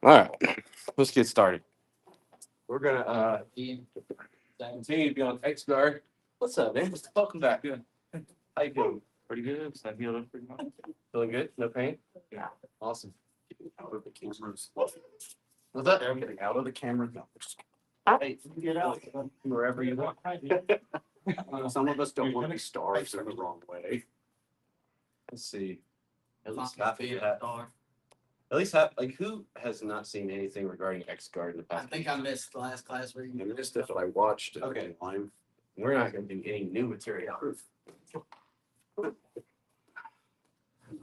All right, let's get started. We're gonna continue to be on X guard. What's up, man? Welcome back. Good. How you feeling? Pretty good. So I feel pretty much. Feeling good? No pain? Yeah. Awesome. Out of the cameras. What's that? I'm getting out of the camera. No. Hey, you get out wherever you want. Some of us don't want to be stars in the wrong way. Let's see. At least half of you have. At least half. Like, who has not seen anything regarding X guard in the past? I think I missed the last class where you missed it, but I watched it. Okay, line. We're not going to do any new material.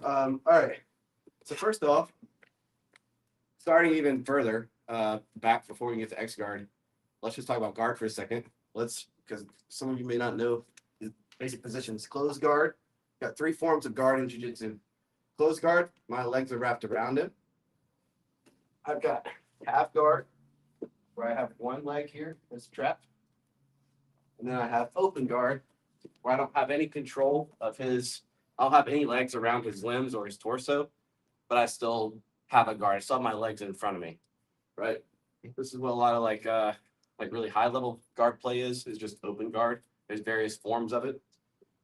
All right. So first off, starting even further back before we get to X guard, let's just talk about guard for a second. Because some of you may not know the basic positions. Closed guard. Got 3 forms of guard in Jiu Jitsu. Closed guard, my legs are wrapped around it. I've got half guard, where I have one leg here that's trapped. And then I have open guard, where I don't have any control of I'll have any legs around his limbs or his torso, but I still have a guard. I still have my legs in front of me, right? This is what a lot of like really high level guard play is just open guard. There's various forms of it.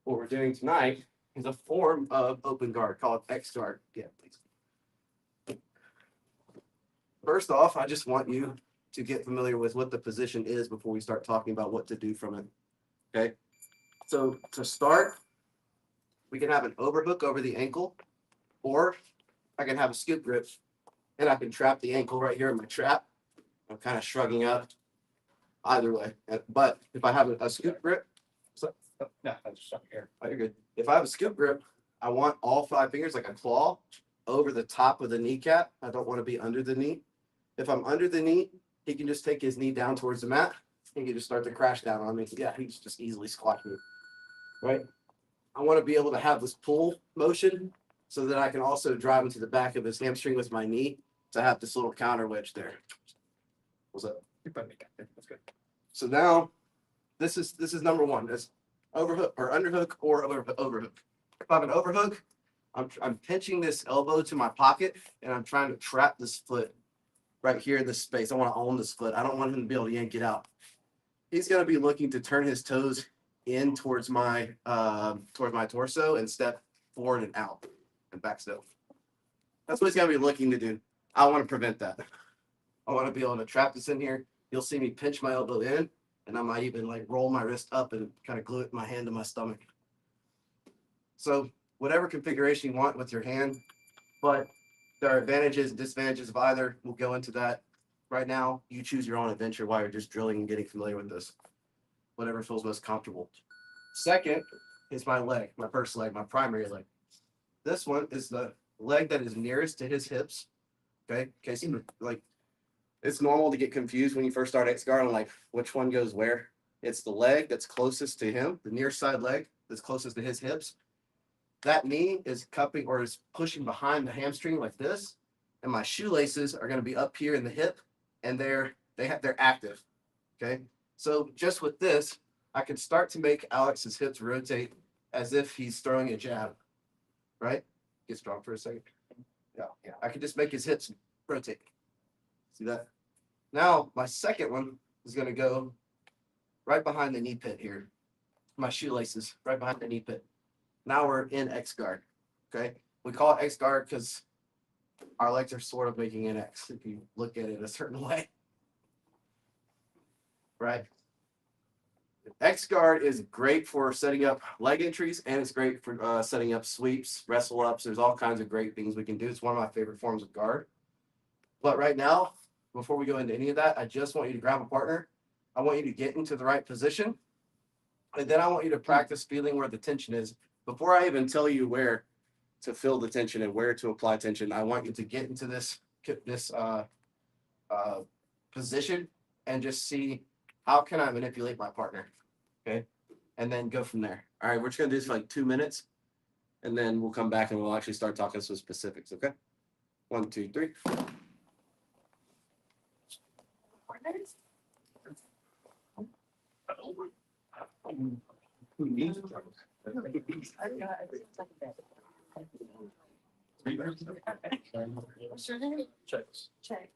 What we're doing tonight is a form of open guard called X guard. Yeah, please. First off, I just want you to get familiar with what the position is before we start talking about what to do from it. Okay. So to start, we can have an overhook over the ankle, or I can have a scoop grip, and I can trap the ankle right here in my trap. I'm kind of shrugging up either way. But if I have a scoop grip, no, I just stuck here. oh, you're good. If I have a scoop grip, I want all 5 fingers like a claw over the top of the kneecap. I don't want to be under the knee. If I'm under the knee, he can just take his knee down towards the mat. He can just start to crash down on me. Yeah, he's just easily squat me. Right? I want to be able to have this pull motion so that I can also drive into the back of his hamstring with my knee to have this little counter wedge there. What's up? That's good. So now this is number 1. That's overhook or underhook or overhook. If I have an overhook, I'm pinching this elbow to my pocket and I'm trying to trap this foot right here in this space. I want to own this foot. I don't want him to be able to yank it out. He's going to be looking to turn his toes in towards my torso and step forward and out and back still. That's what he's going to be looking to do. I want to prevent that. I want to be able to trap this in here. You'll see me pinch my elbow in, and I might even like roll my wrist up and kind of glue it my hand to my stomach. So whatever configuration you want with your hand, but there are advantages and disadvantages of either. We'll go into that right now. You choose your own adventure while you're just drilling and getting familiar with this. Whatever feels most comfortable. Second is my leg, my first leg, my primary leg. This one is the leg that is nearest to his hips. Okay. So like it's normal to get confused when you first start X guard on like which one goes where. It's the leg that's closest to him, the near side leg that's closest to his hips. That knee is cupping or is pushing behind the hamstring like this, and my shoelaces are going to be up here in the hip, and they're active. Okay, so just with this, I can start to make Alex's hips rotate as if he's throwing a jab. Right? Get strong for a second. Yeah. I can just make his hips rotate. See that? Now my second one is going to go right behind the knee pit here. My shoelaces right behind the knee pit. Now we're in X guard. Okay. We call it X guard because our legs are sort of making an X if you look at it a certain way. Right. X guard is great for setting up leg entries, and it's great for setting up sweeps, wrestle ups. There's all kinds of great things we can do. It's one of my favorite forms of guard. But right now, before we go into any of that, I just want you to grab a partner. I want you to get into the right position. And then I want you to practice feeling where the tension is. Before I even tell you where to feel the tension and where to apply tension, I want you to get into this position and just see how can I manipulate my partner, okay? And then go from there. All right, we're just gonna do this for like 2 minutes, and then we'll come back and we'll actually start talking some specifics, okay? 1, 2, 3. Who needs drugs? What's your name? Checks. Check.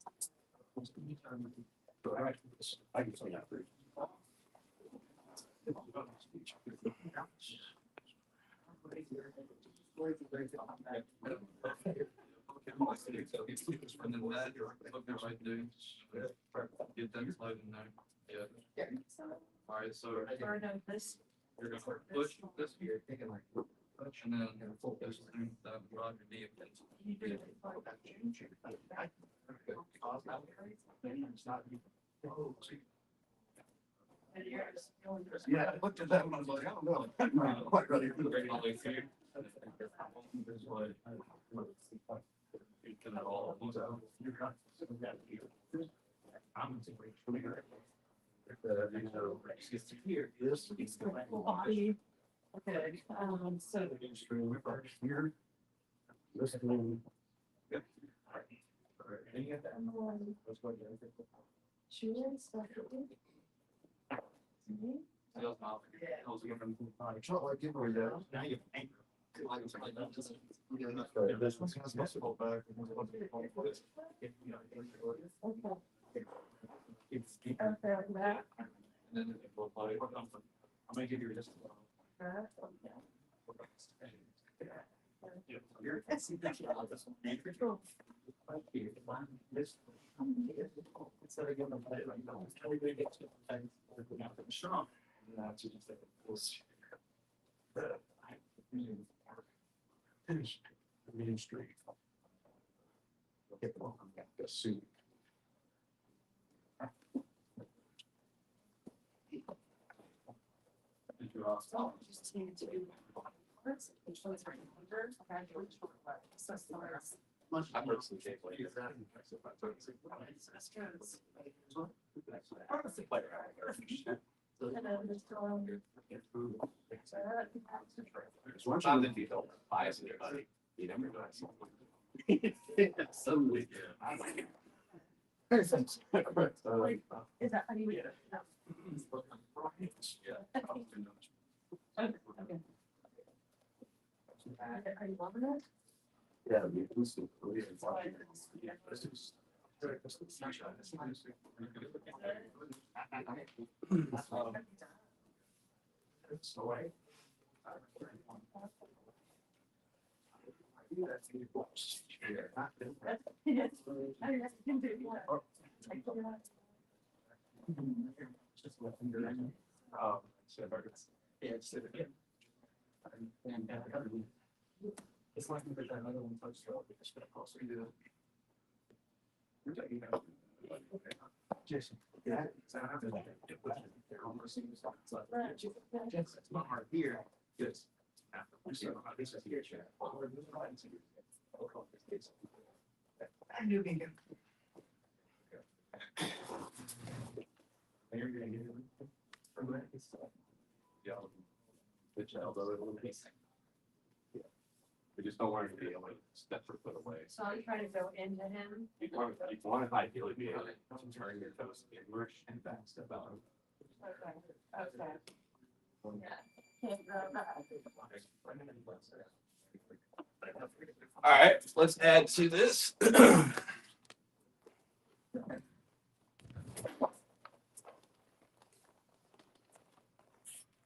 I can say that for you. Get that slide in there. Yeah. All right, so Or no, this. You're gonna push this here, taking like push and then full push and then rod your knee against. Yeah, I looked at that and I was like, I don't know. I'm not quite ready for the Bring it all the way through. Here is. Body. Okay, so. Here. This one. Yep. Shoes. It's not like giveaway though. Now you anchor. This one has muscle back. Okay, that. I'm gonna give you just. Main Street. Get one, the suit. Just need to do. Which one's right under? Okay, which one? So stars. I'm personally capable. And then just Sometimes if you don't bias anybody, you never know. Suddenly. is that how you? No. Okay. Are you loving it? Yeah, we listen. It's the way. Yes. I guess you can do that. It's like that other one touched the just gonna cross into Jason. Yeah. It's not hard here. Yes. This is here, chair. I knew he knew. Yeah. Which elbow it will be. We just don't want to be able to step or foot away. So I'm trying to go into him. You want to ideally be able to turn your toes inward and back step out. Okay. Okay. Yeah. Can't grab that. All right, let's add to this.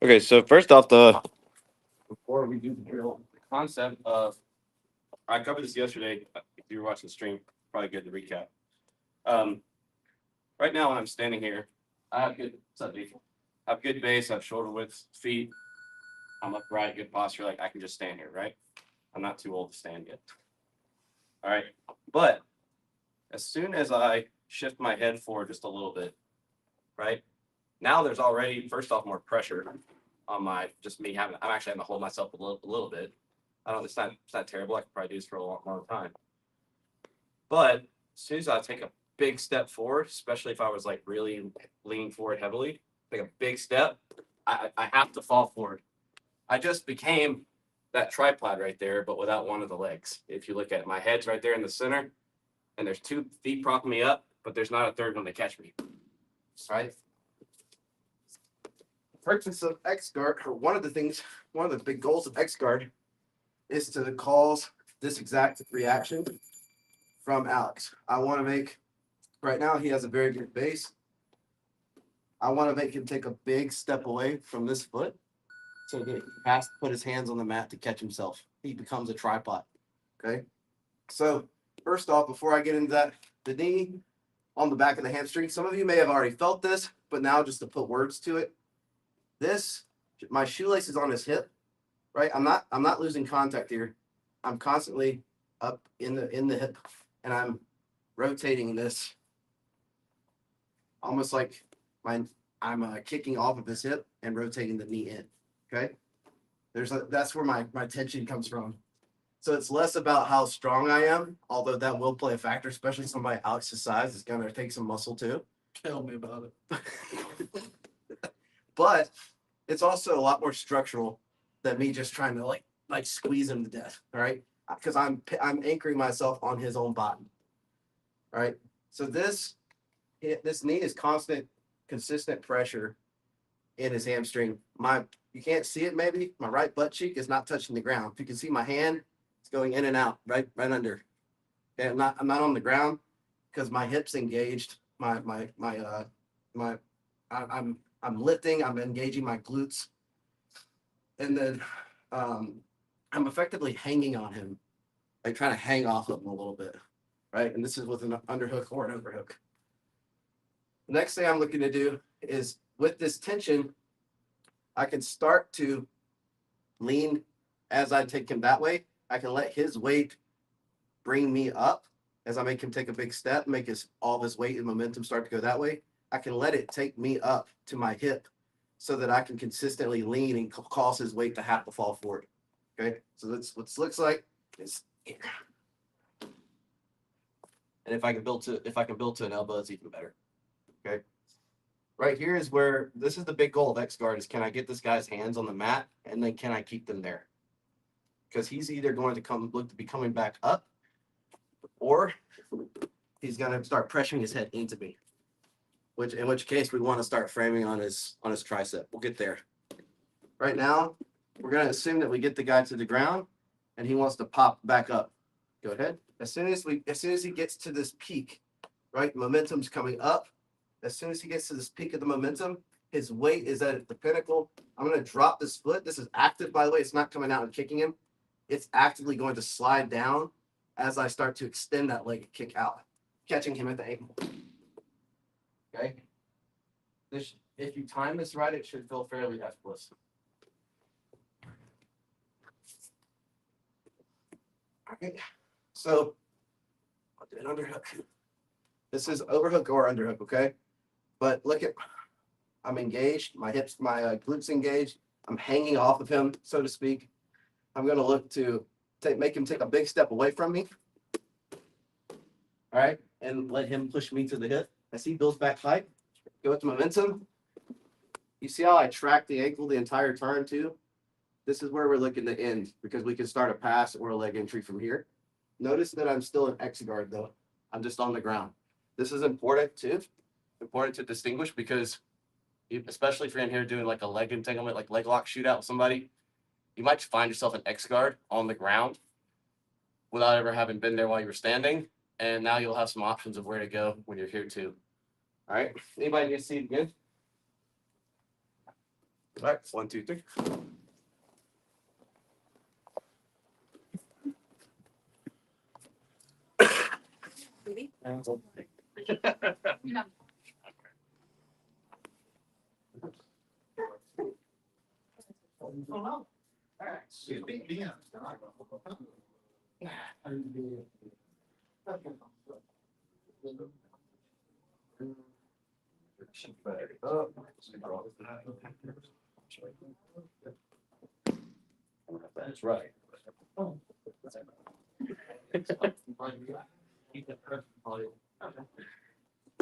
Okay, so first off, before we do the drill, the concept of I covered this yesterday. If you were watching the stream, probably good to recap. Right now when I'm standing here, I have good I have good base, I have shoulder width, feet. I'm upright, good posture. Like I can just stand here, right? I'm not too old to stand yet. All right, but as soon as I shift my head forward just a little bit, right? Now there's already first off more pressure on my I'm actually having to hold myself a little bit. It's not terrible. I could probably do this for a long time. But as soon as I take a big step forward, especially if I was like really leaning forward heavily, take a big step, I have to fall forward. I just became that tripod right there, but without one of the legs. If you look at it, my head's right there in the center, and there's 2 feet propping me up, but there's not a third one to catch me. All right. The purpose of X guard, or one of the big goals of X guard, is to cause this exact reaction from Alex. I want to make, right now he has a very good base. I want to make him take a big step away from this foot so that he has to put his hands on the mat to catch himself. He becomes a tripod. Okay. So first off, before I get into that, the knee on the back of the hamstring, some of you may have already felt this, but now just to put words to it, this my shoelace is on his hip, right? I'm not losing contact here. I'm constantly up in the hip, and I'm rotating this almost like I'm kicking off of his hip and rotating the knee in. Okay, that's where my tension comes from. So it's less about how strong I am, although that will play a factor, especially somebody Alex's size is gonna take some muscle too. Tell me about it. But it's also a lot more structural than me just trying to like squeeze him to death. All right, because I'm anchoring myself on his own body. All right, so this knee is consistent pressure in his hamstring. You can't see it maybe. My right butt cheek is not touching the ground. If you can see my hand, it's going in and out, right under. Okay, I'm not on the ground because my hips engaged. I'm lifting. I'm engaging my glutes, and then I'm effectively hanging on him, like trying to hang off of him a little bit, right? And this is with an underhook or an overhook. The next thing I'm looking to do is with this tension, I can start to lean as I take him that way. I can let his weight bring me up as I make him take a big step, make all of his weight and momentum start to go that way. I can let it take me up to my hip so that I can consistently lean and cause his weight to have to fall forward. Okay, so that's what it looks like. It's here. And if I can build to an elbow, it's even better. Okay. Right here is where this is the big goal of X guard is, can I get this guy's hands on the mat and then can I keep them there? Because he's either going to look to be coming back up, or he's going to start pressuring his head into me. In which case we want to start framing on his tricep. We'll get there. Right now, we're going to assume that we get the guy to the ground and he wants to pop back up. Go ahead. As soon as he gets to this peak, right? Momentum's coming up. As soon as he gets to this peak of the momentum, his weight is at the pinnacle. I'm going to drop this foot. This is active, by the way. It's not coming out and kicking him. It's actively going to slide down as I start to extend that leg and kick out, catching him at the ankle. Okay. If you time this right, it should feel fairly effortless. Okay. So I'll do an underhook. This is overhook or underhook, okay? But look at, I'm engaged. My hips, my glutes engaged. I'm hanging off of him, so to speak. I'm going to look to make him take a big step away from me. All right, and let him push me to the hip. As he builds back height, go with momentum. You see how I track the ankle the entire turn too? This is where we're looking to end because we can start a pass or a leg entry from here. Notice that I'm still in X guard though. I'm just on the ground. This is important too. Important to distinguish because especially if you're in here doing like a leg entanglement, like leg lock shootout with somebody, you might find yourself in X guard on the ground without ever having been there while you were standing. And now you'll have some options of where to go when you're here too. All right. Anybody need to see it again? All right. 1, 2, 3. Really? Oh, no. All right. Excuse me. Yeah. That's right.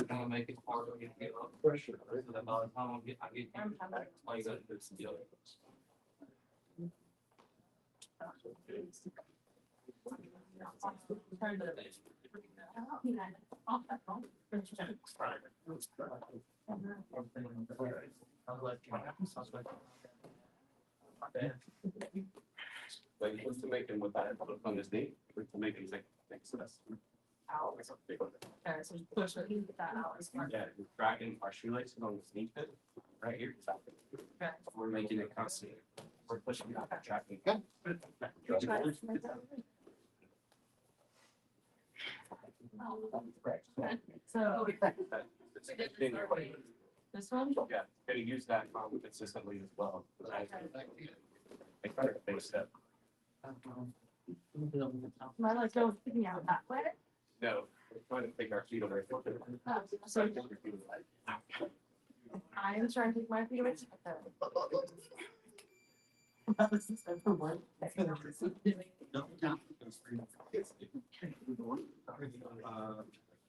Gonna make it harder to get a lot of pressure. So that by the time I get all you gotta do is the other. Like he wants to make him with that on his knee, to make him like so that's Okay, so you push it, you get that out. yeah, we're tracking our shoelaces on the knee pit right here. Okay. We're making it constant. We're pushing it out, tracking. So. This one? Yeah, gotta use that consistently as well. I try to face that. Might like go picking out that way. No, we're trying to take our feet away. So I am trying to take my feet away.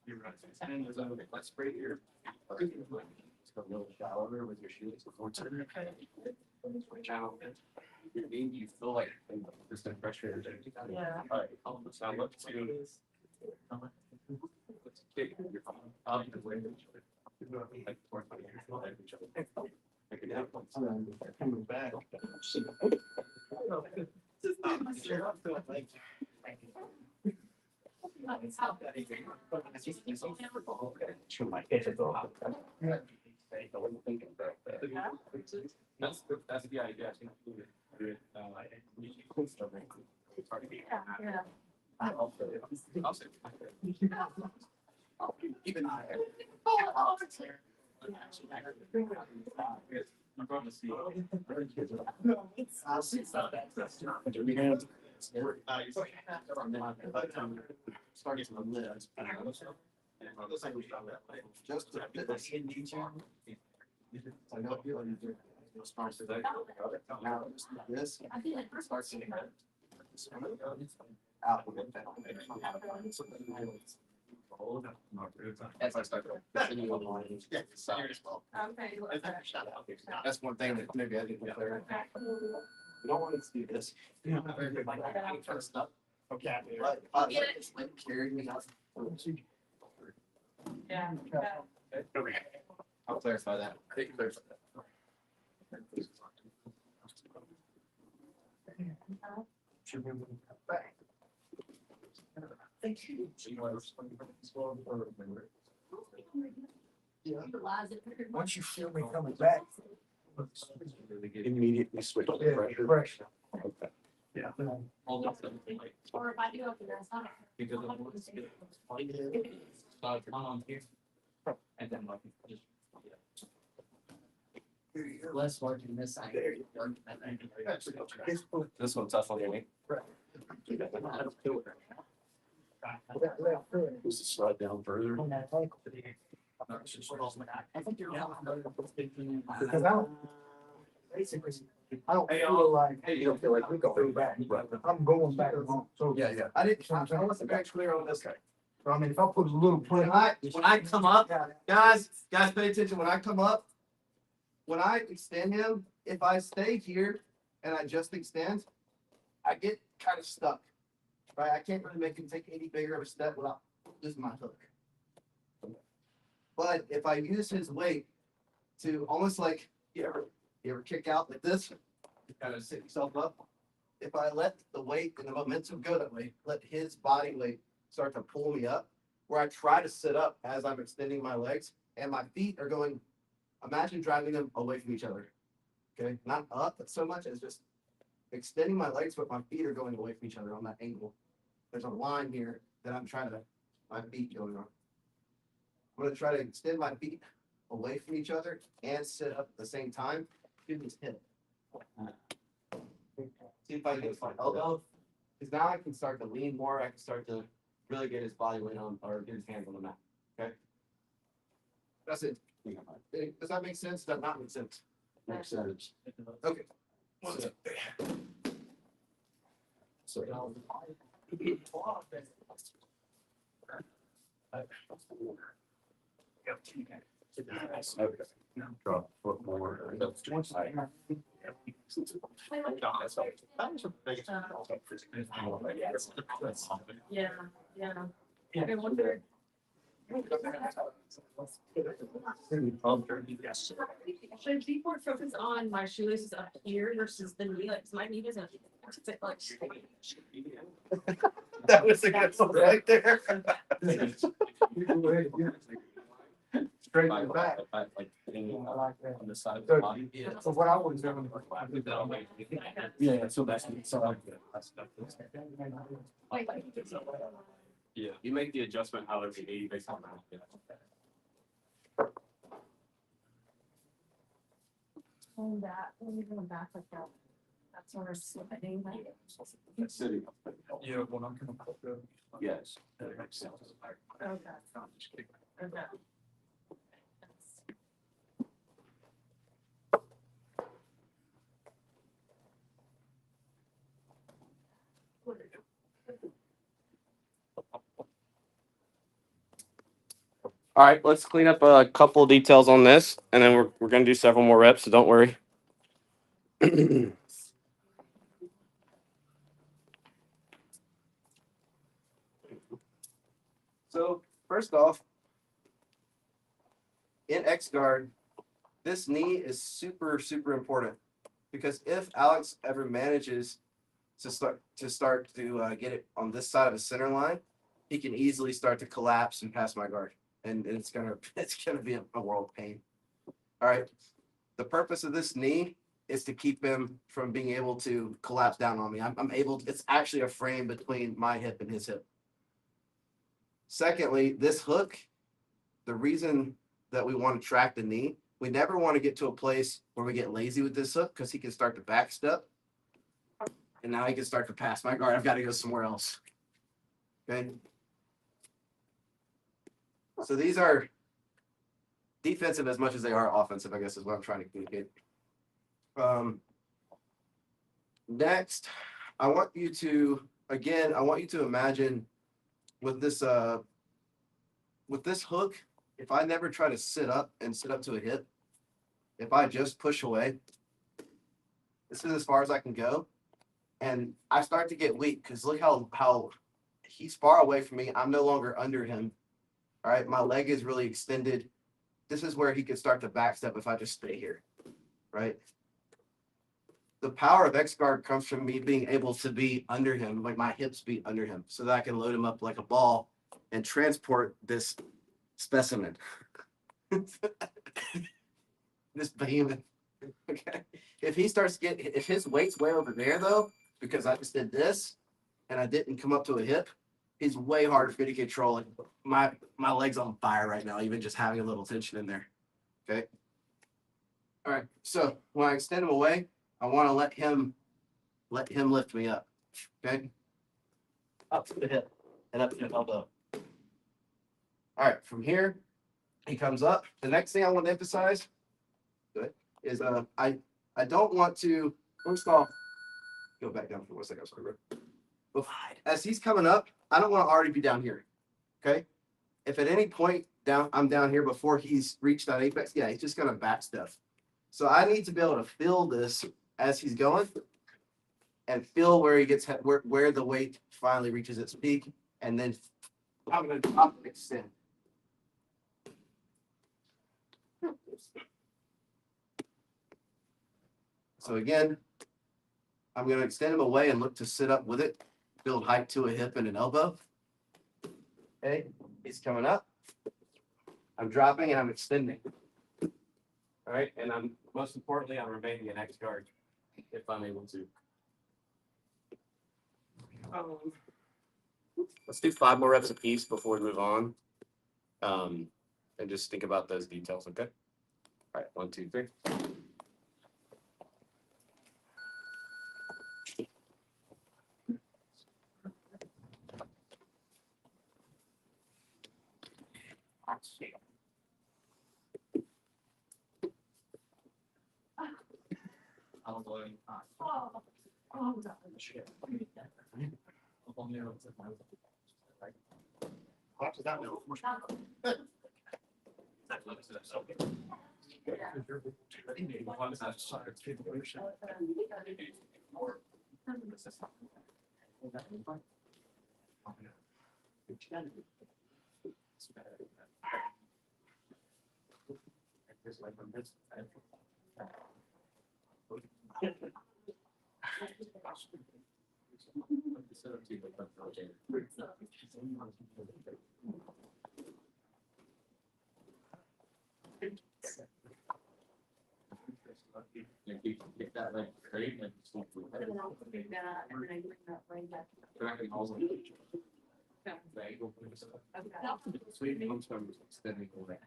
You're right. And there's a let's spray here. Just a little shower with your shoes before turning. Now, your knee, you feel like just the pressure. Yeah. All right, now look to. Let's kick your up the way. Like 4 each other. Like an apple. Coming back. That's the idea. I think do it. It's hard to get. Yeah. I'll say. Even I. I'm going to see. Starting to live. Just I know you starts to now this starts to out with that. As I start continuing on, Okay. that's one thing that maybe I didn't clear. We don't want to do this. Okay. But carry me out. Yeah. I'll clarify that. They can clarify that. Thank you. Once you feel me coming back. Immediately switch to Yeah, pressure. pressure. Okay. Yeah. Or if I do open this, not. Because on here. And then like just. Less work in this side. This one's tough on your knee. Just to slide down further. On that ankle. I think you're. Because I don't, basically, I don't feel like, Hey, you don't feel like we go back. I'm going back home. So, Yeah, yeah. I didn't, I wasn't very clear on this guy. I mean, if I put a little When pressure. I come up, guys, pay attention. When I come up, when I extend him, if I stay here and I just extend, I get kind of stuck. Right? I can't really make him take any bigger of a step without losing my hook. But if I use his weight to almost like you ever kick out like this, you kind of sit yourself up. If I let the weight and the momentum go that way, let his body weight start to pull me up, where I try to sit up as I'm extending my legs and my feet are going, imagine driving them away from each other. Okay, not up so much as just extending my legs, but my feet are going away from each other on that angle. There's a line here that I'm trying to, my feet going on. I'm gonna try to extend my feet away from each other and sit up at the same time. Do this hip. See if I can get my elbow. Because now I can start to lean more. I can start to really get his body weight on or get his hands on the mat. Okay. That's it. Does that make sense? Does that not make sense? Makes sense. Okay. So. Okay. Drop foot more. Yeah, yeah. I wonder. Should people focus on my shoelaces up here versus the knee? Like, 'cause my knee doesn't. It's like. That was a good one right there. Straight in the back. Like, I like that. on the side of the body. So what I was doing. Yeah, so that's, so yeah, you make the adjustment however you need based on that. Pulling back, when you're going back like that. That's sort of slipping. That's city. Yeah, well, I'm gonna put the. Yes. That makes sense. Okay. No, I'm just kidding. Okay. All right, let's clean up a couple details on this, and then we're gonna do several more reps, so don't worry. So first off, in X guard, this knee is super, super important because if Alex ever manages to start to get it on this side of the center line, he can easily start to collapse and pass my guard, and it's gonna be a world of pain. All right, the purpose of this knee is to keep him from being able to collapse down on me. I'm able. It's actually a frame between my hip and his hip. Secondly, this hook, the reason that we want to track the knee, we never want to get to a place where we get lazy with this hook because he can start to back step. And now he can start to pass my guard. I've got to go somewhere else. Okay. So these are defensive as much as they are offensive, I guess is what I'm trying to communicate. Next, I want you to imagine with this hook, if I never try to sit up to a hip, if I just push away, this is as far as I can go. And I start to get weak because look how he's far away from me. I'm no longer under him. All right, my leg is really extended. This is where he could start to backstep if I just stay here, right? The power of X guard comes from me being able to be under him, like my hips be under him, so that I can load him up like a ball and transport this specimen. This behemoth. Okay. If his weight's way over there though, because I just did this and I didn't come up to a hip, he's way harder for me to control. Like my leg's on fire right now, even just having a little tension in there. Okay. All right. So when I extend him away, I want to let him lift me up. Okay. Up to the hip and up to the elbow. All right. From here, he comes up. The next thing I want to emphasize, is I don't want to, first off, go back down for 1 second. Sorry, bro. As he's coming up, I don't want to already be down here. Okay. If at any point I'm down here before he's reached that apex, yeah, he's just gonna back step. So I need to be able to feel this as he's going and feel where he gets where the weight finally reaches its peak, and then I'm gonna drop and extend. So again, I'm going to extend him away and look to sit up with it, build height to a hip and an elbow. Okay, he's coming up. I'm dropping and I'm extending. All right, and I'm most importantly, I'm remaining in X guard if I'm able to. Let's do 5 more reps apiece before we move on. And just think about those details, okay? All right, 1, 2, 3. Get that like straight, like And then I'll bring that, and then I bring that right back. tracking all of it. Sweet comes from extending away.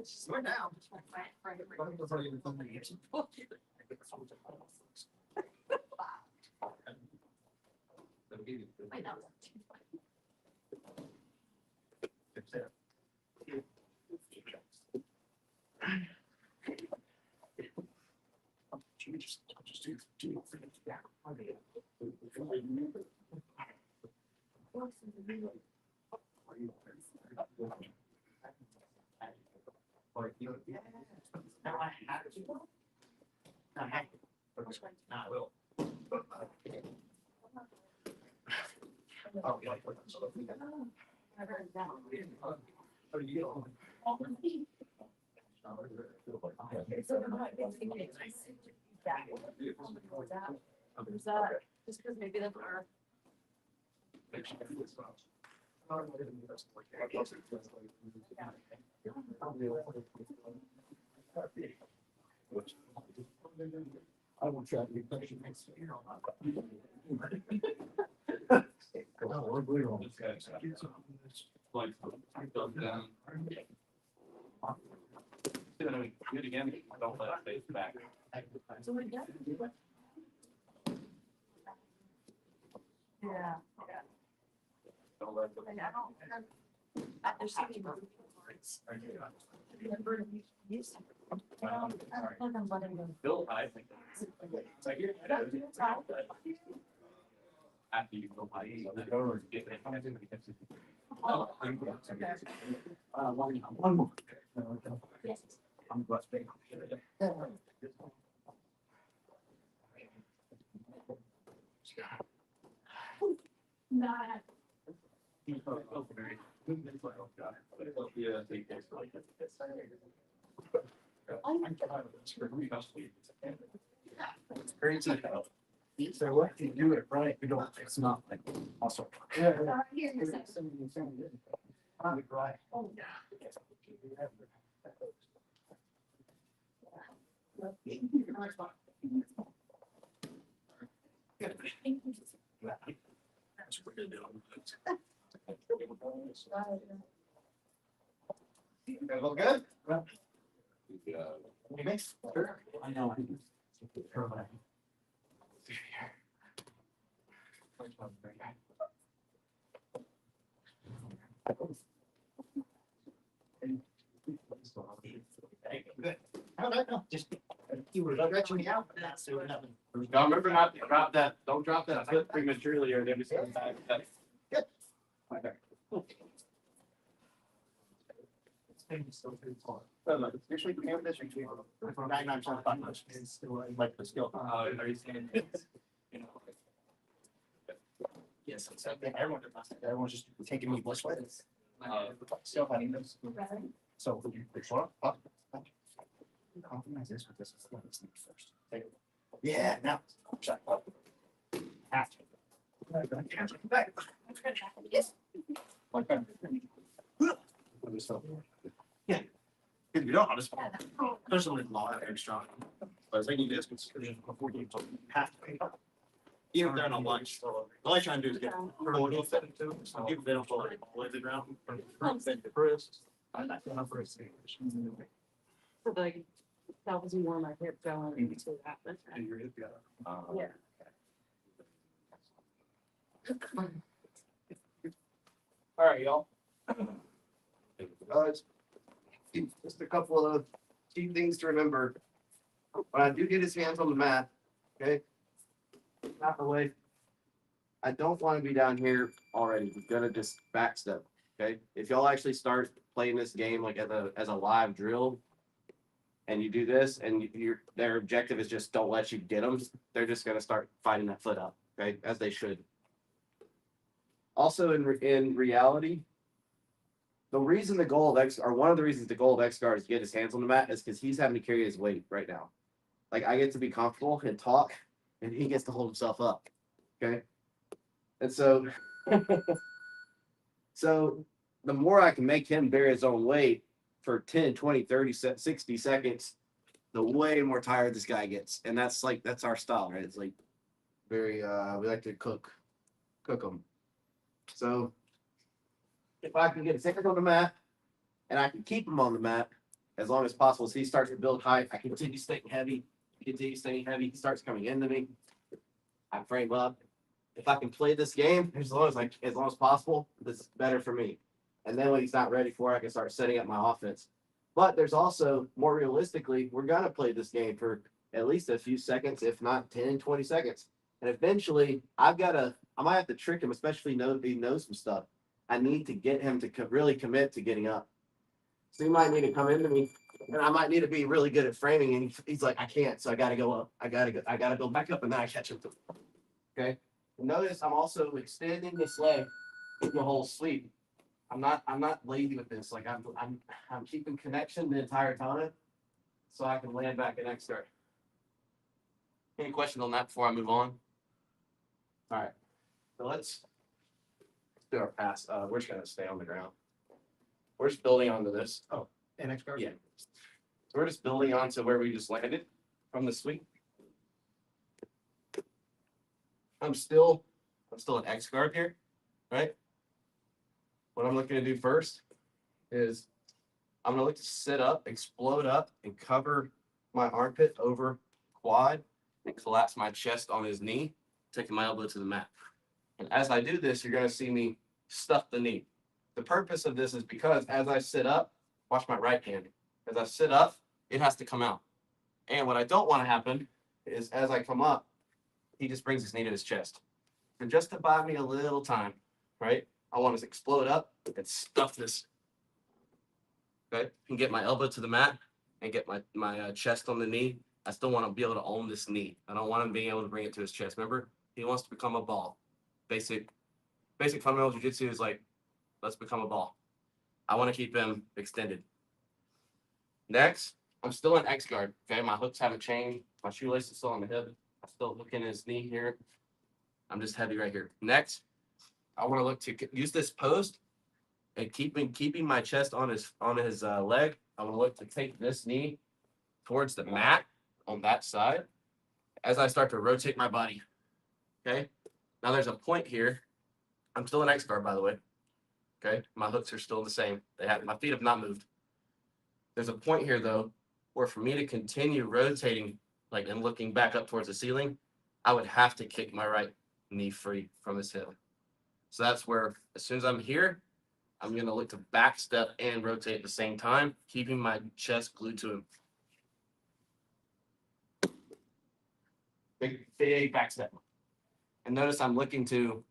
Slow down. Wait, no. Just because maybe that's our. I will try to be patient next year. Do it again. Don't let it face back. So we're done. Yeah. Don't let it go. And I don't. There's so many moving parts. Remember, you used to. I don't know what I'm doing. Bill, I think. It's like, you're- After you go by, you get it. Oh, One more. yes. I'm blessed. Not. It's crazy how. So what if you do it right, we don't, it's not like also. Yeah. Right. Oh, yeah. That's what we're gonna do. You guys all good? Okay. Sure. I know. Just, you were stretching me out, but that's doing nothing. Now remember not to drop that, don't drop that foot prematurely or then it's gonna die. Good. Usually we have this retreat. 99% fun, it's still like the skill. Are you saying? You know, Yes, everyone's just taking me this way. Still finding this. So up. Compromise this with this first. Yeah, now. Shut up. Have to. Yes. Like that. Yeah. If you don't, I'll just. There's a lot of extra. But I think you just before you have to pay. Even if they're on lunch, all I try and do is get a little fit into. Some people they don't fall all the way to the ground. I like to have for a sandwich. So like, that was more my hip going into that. And your hip, yeah. Yeah. All right, y'all. Just a couple of key things to remember. When I do get his hands on the mat, okay? Out the way. I don't want to be down here already. We're gonna just backstep, okay? If y'all actually start playing this game like as a live drill, and you do this, and their objective is just don't let you get them, they're just gonna start fighting that foot up, okay? As they should. Also, in reality, the reason the goal of X, or one of the reasons the goal of X guard is to get his hands on the mat is because he's having to carry his weight right now. Like I get to be comfortable and talk, and he gets to hold himself up. Okay. And so, so the more I can make him bear his own weight for 10, 20, 30, 60 seconds, the way more tired this guy gets. And that's our style, right? It's like very, we like to cook cook them. So if I can get his hands on the mat and I can keep him on the mat as long as possible, so he starts to build height, I continue staying heavy, he starts coming into me. I frame up. If I can play this game as long as possible, this is better for me. And then when he's not ready for it, I can start setting up my offense. But there's also, more realistically, we're gonna play this game for at least a few seconds, if not 10, 20 seconds. And eventually I might have to trick him, especially if he knows some stuff. I need to get him to really commit to getting up. So he might need to come into me, and I might need to be really good at framing. And he's like, I can't, so I got to go up. I got to go back up, and then I catch him. Okay. And notice I'm also extending this leg the whole sweep. I'm not lazy with this. Like I'm keeping connection the entire time, so I can land back at next start. Any questions on that before I move on? All right. So let's do our pass. We're just gonna stay on the ground. We're just building onto this. Oh, And next guard. yeah. So we're just building onto where we just landed from the sweep. I'm still an X guard here, right? What I'm looking to do first is I'm gonna look to sit up, explode up, and cover my armpit over quad and collapse my chest on his knee, taking my elbow to the mat. And as I do this, you're gonna see me stuff the knee. The purpose of this is because as I sit up, watch my right hand. As I sit up, it has to come out. And what I don't want to happen is as I come up, he just brings his knee to his chest. So just to buy me a little time, right? I want to explode up and stuff this. Okay, and get my elbow to the mat and get my chest on the knee. I still want to be able to own this knee. I don't want him being able to bring it to his chest. Remember, he wants to become a ball. Basic fundamental jiu-jitsu is like, let's become a ball. I want to keep him extended. Next, I'm still in X guard. Okay, my hooks haven't changed. My shoelace is still on the hip. I'm still hooking his knee here. I'm just heavy right here. Next, I want to look to use this post and keeping my chest on his leg. I want to look to take this knee towards the mat on that side as I start to rotate my body. Okay. Now there's a point here. I'm still in X guard, by the way. Okay. My hooks are still the same. My feet have not moved. There's a point here though, where for me to continue rotating, like and looking back up towards the ceiling, I would have to kick my right knee free from his hip. So that's where, as soon as I'm here, I'm going to look to back step and rotate at the same time, keeping my chest glued to him. Big back step. And notice I'm looking to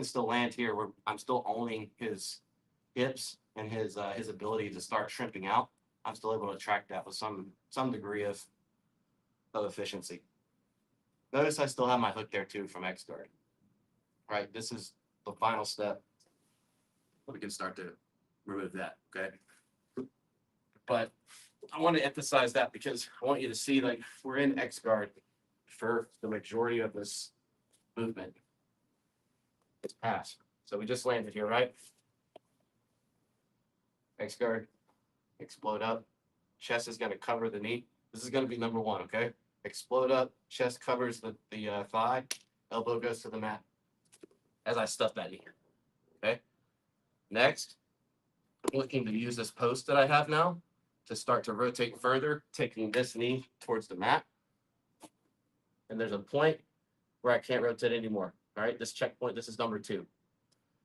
still land here where I'm still owning his hips and his ability to start shrimping out. I'm still able to track that with some degree of efficiency. Notice I still have my hook there too from X guard. Right, this is the final step. We can start to remove that, okay? But I want to emphasize that because I want you to see, like, we're in X guard for the majority of this movement. It's pass. So we just landed here, right? X guard, explode up. Chest is going to cover the knee. This is going to be number one, okay? Explode up, chest covers the thigh, elbow goes to the mat as I stuff that knee, okay? Next, I'm looking to use this post that I have now to start to rotate further, taking this knee towards the mat. And there's a point where I can't rotate anymore. All right, this checkpoint, this is number 2.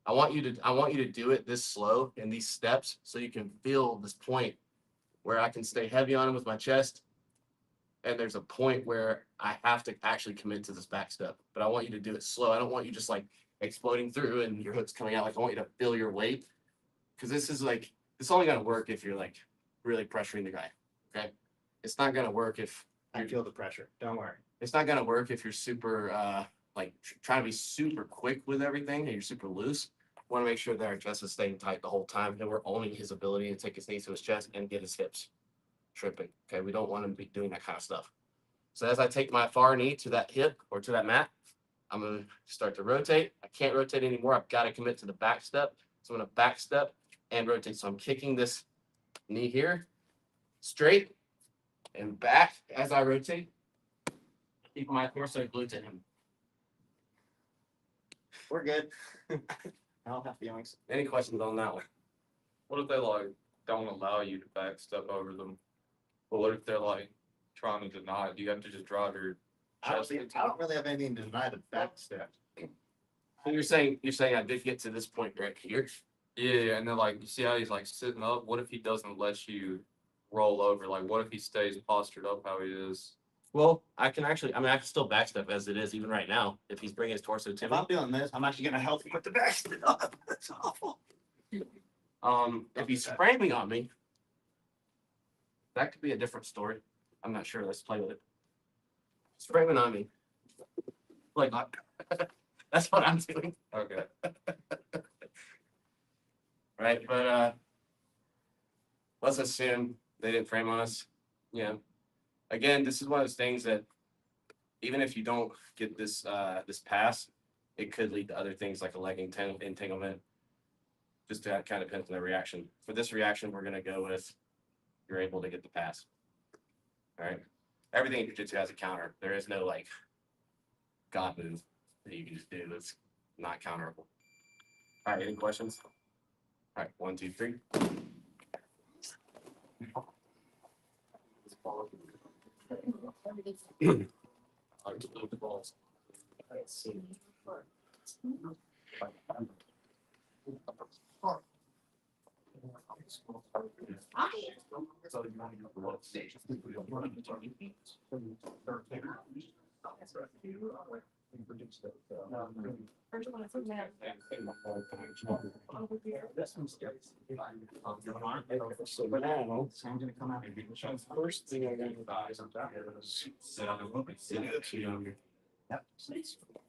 I want you to do it this slow in these steps so you can feel this point where I can stay heavy on him with my chest. And there's a point where I have to actually commit to this back step. But I want you to do it slow. I don't want you just like exploding through and your hook's coming out. Like I want you to feel your weight. Because this is like, it's only gonna work if you're like really pressuring the guy. Okay. It's not gonna work if I feel the pressure. Don't worry. it's not gonna work if you're super trying to be super quick with everything and you're super loose. We want to make sure that our chest is staying tight the whole time and we're owning his ability to take his knees to his chest and get his hips tripping. Okay, we don't want him to be doing that kind of stuff. So as I take my far knee to that hip or to that mat, I'm gonna start to rotate. I can't rotate anymore. I've got to commit to the back step. So I'm gonna back step and rotate. So I'm kicking this knee here straight and back as I rotate. Keep my torso glued to him. We're good. I don't have feelings. Any questions on that one? What if they like don't allow you to backstep over them? But what if they're like trying to deny it? Do you have to just drive your I chest? don't really have anything to deny the back step. And you're saying I did get to this point right here. Yeah, and then like you see how he's like sitting up. What if he doesn't let you roll over? Like what if he stays postured up how he is? Well, I can still backstep as it is even right now if he's bringing his torso to If me. I'm doing this, I'm actually gonna help you put the back step up. That's awful. If he's framing on me, that could be a different story. I'm not sure. Let's play with it. He's framing on me. Like, that's what I'm doing. Okay. Right. But let's assume they didn't frame on us. Yeah. Again, this is one of those things that even if you don't get this this pass, it could lead to other things like a leg entanglement. Just to kind of depends on the reaction. For this reaction, we're gonna go with you're able to get the pass. All right. Everything in jiu-jitsu has a counter. There is no like God move that you can just do that's not counterable. All right, any questions? All right, 1, 2, 3. First one is a man. So now, So I'm gonna come out and give you first thing I'm gonna advise Yep.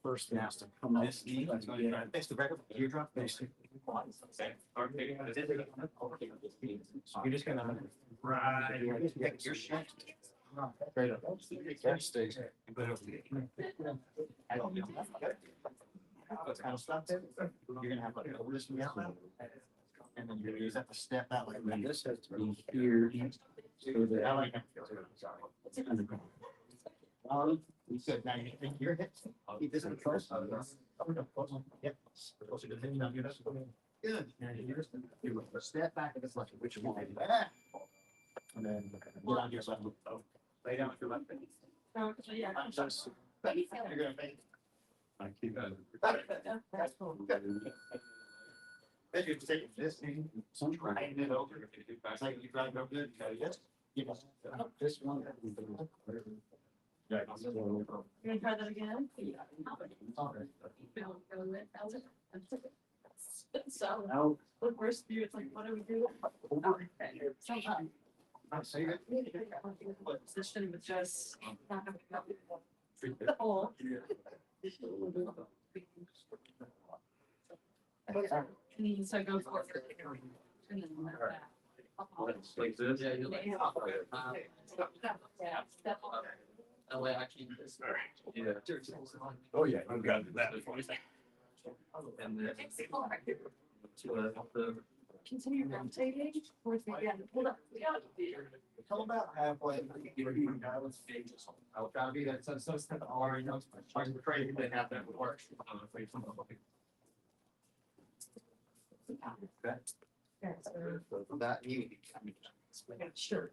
First thing has to come up. This knee, that's gonna try to face the back of the teardrop, face it. You're just gonna. Right. Your shit. straight up. That stays. Kind of stop there. You're gonna have like hold this from the outside. And then you're gonna use that to step out like that. This has to be here. So that I like that. You said now you think your hips. Keep this in close. Yep. Closer to the hinge, now you're just- Good. And you're just gonna do a step back and it's like which one? And then get on your left. Lay down with your left. So, yeah. You're gonna face. I keep that. That's cool. Then you take this thing, slide it over. It's like you drive over good. Yes. this one. You're gonna try that again? So, the first few, it's like, what do we do? Sometimes. So you're Position with just. The hole. So go for it. And then like that. Like this? Yeah, you like. Yeah, step on. That way I keep this. Yeah. Oh, yeah, I've got that. And then. Continue rotating towards the end. Hold up. Till about halfway. I'll try to be that, so step already knows. I'm afraid if they have that would work. Yeah, so- That you. Sure.